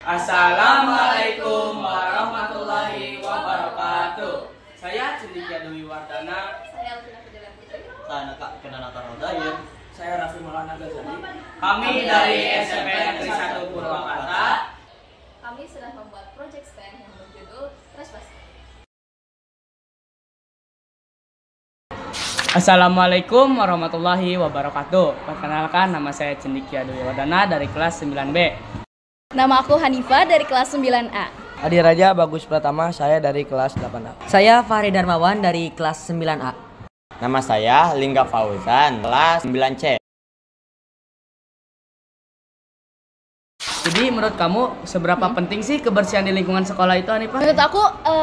Assalamualaikum warahmatullahi wabarakatuh. Saya Cendikia Dwi Wardana. Saya Alvina Fidela Putri. Saya Kenanata Rodayun. Saya Raffi Maulana Ghazali. Kami dari SMP Negeri 1 Purwakarta. Kami sedang membuat proyek STEM yang berjudul Prestasi. Assalamualaikum warahmatullahi wabarakatuh. Perkenalkan, nama saya Cendikia Dwi Wardana dari kelas 9B. Nama aku Hanifa dari kelas 9A. Adi Raja Bagus Pratama, saya dari kelas 8A. Saya Fahri Darmawan dari kelas 9A. Nama saya Lingga Fauzan, kelas 9C. Jadi menurut kamu seberapa penting sih kebersihan di lingkungan sekolah itu, Hanifah? Menurut aku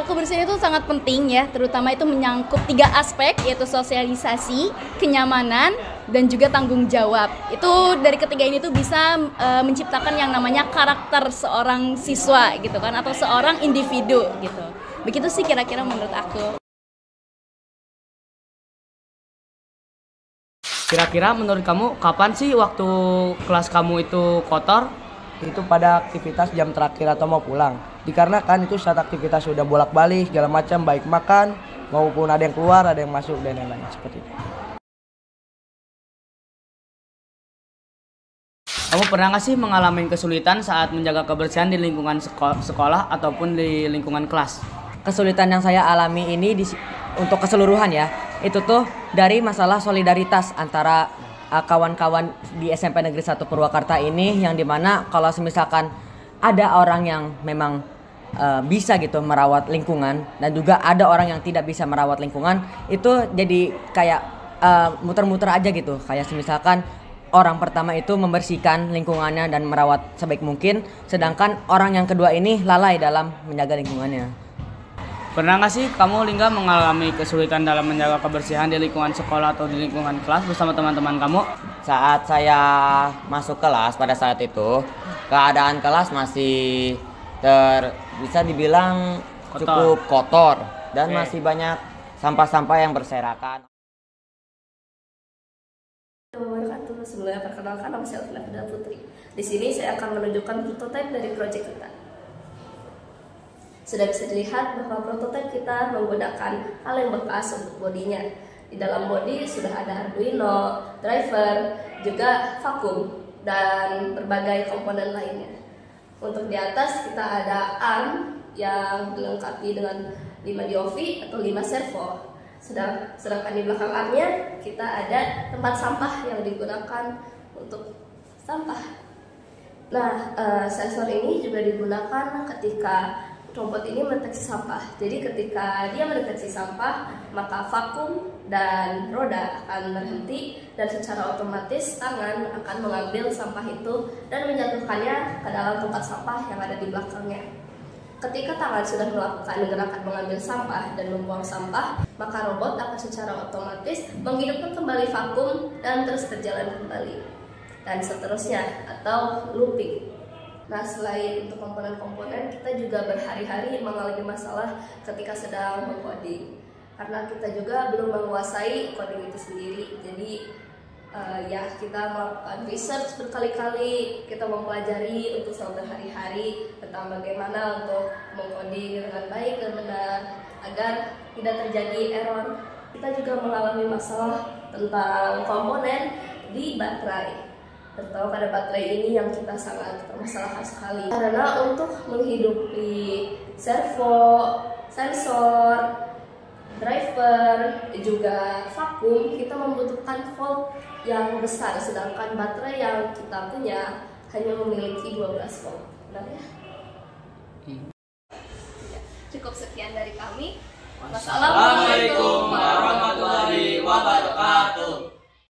kebersihan itu sangat penting ya, terutama itu menyangkut 3 aspek, yaitu sosialisasi, kenyamanan, dan juga tanggung jawab. Itu dari ketiga ini tuh bisa menciptakan yang namanya karakter seorang siswa gitu kan, atau seorang individu gitu. Begitu sih kira-kira menurut aku. Kira-kira menurut kamu kapan sih waktu kelas kamu itu kotor? Itu pada aktivitas jam terakhir atau mau pulang. Dikarenakan itu saat aktivitas sudah bolak-balik segala macam, baik makan maupun ada yang keluar, ada yang masuk dan lain-lain seperti itu. Kamu pernah nggak sih mengalami kesulitan saat menjaga kebersihan di lingkungan sekolah ataupun di lingkungan kelas? Kesulitan yang saya alami ini untuk keseluruhan ya, itu tuh dari masalah solidaritas antara kawan-kawan di SMP Negeri 1 Purwakarta ini, yang dimana kalau misalkan ada orang yang memang bisa gitu merawat lingkungan dan juga ada orang yang tidak bisa merawat lingkungan, itu jadi kayak muter-muter aja gitu. Kayak misalkan orang pertama itu membersihkan lingkungannya dan merawat sebaik mungkin, sedangkan orang yang kedua ini lalai dalam menjaga lingkungannya. Pernah nggak sih kamu, Lingga, mengalami kesulitan dalam menjaga kebersihan di lingkungan sekolah atau di lingkungan kelas bersama teman-teman kamu? Saat saya masuk kelas pada saat itu, keadaan kelas masih bisa dibilang cukup kotor dan masih banyak sampah-sampah yang berserakan. Sebelumnya perkenalkan, nama saya Alvina Fidela Putri. Di sini saya akan menunjukkan prototipe dari proyek kita. Sudah bisa dilihat bahwa prototipe kita menggunakan hal yang bekas untuk bodinya. Di dalam bodi sudah ada Arduino, driver, juga vakum, dan berbagai komponen lainnya. Untuk di atas kita ada arm yang dilengkapi dengan 5 DOV atau 5 servo. Sedangkan di belakang armnya kita ada tempat sampah yang digunakan untuk sampah. Nah, sensor ini juga digunakan ketika robot ini mendeteksi sampah. Jadi ketika dia mendeteksi sampah, maka vakum dan roda akan berhenti dan secara otomatis tangan akan mengambil sampah itu dan menjatuhkannya ke dalam tempat sampah yang ada di belakangnya. Ketika tangan sudah melakukan gerakan mengambil sampah dan membuang sampah, maka robot akan secara otomatis menghidupkan kembali vakum dan terus berjalan kembali. Dan seterusnya, atau looping. Nah, selain untuk komponen-komponen, kita juga berhari-hari mengalami masalah ketika sedang mengcoding. Karena kita juga belum menguasai coding itu sendiri. Jadi kita melakukan research berkali-kali, kita mempelajari untuk selama berhari-hari tentang bagaimana untuk mengcoding dengan baik dan benar agar tidak terjadi error. Kita juga mengalami masalah tentang komponen di baterai. Terutama pada baterai ini yang kita sangat permasalahkan sekali. Karena untuk menghidupi servo, sensor, driver, juga vakum, kita membutuhkan volt yang besar. Sedangkan baterai yang kita punya hanya memiliki 12 volt. Benar ya? Cukup sekian dari kami. Wassalamualaikum warahmatullahi wabarakatuh.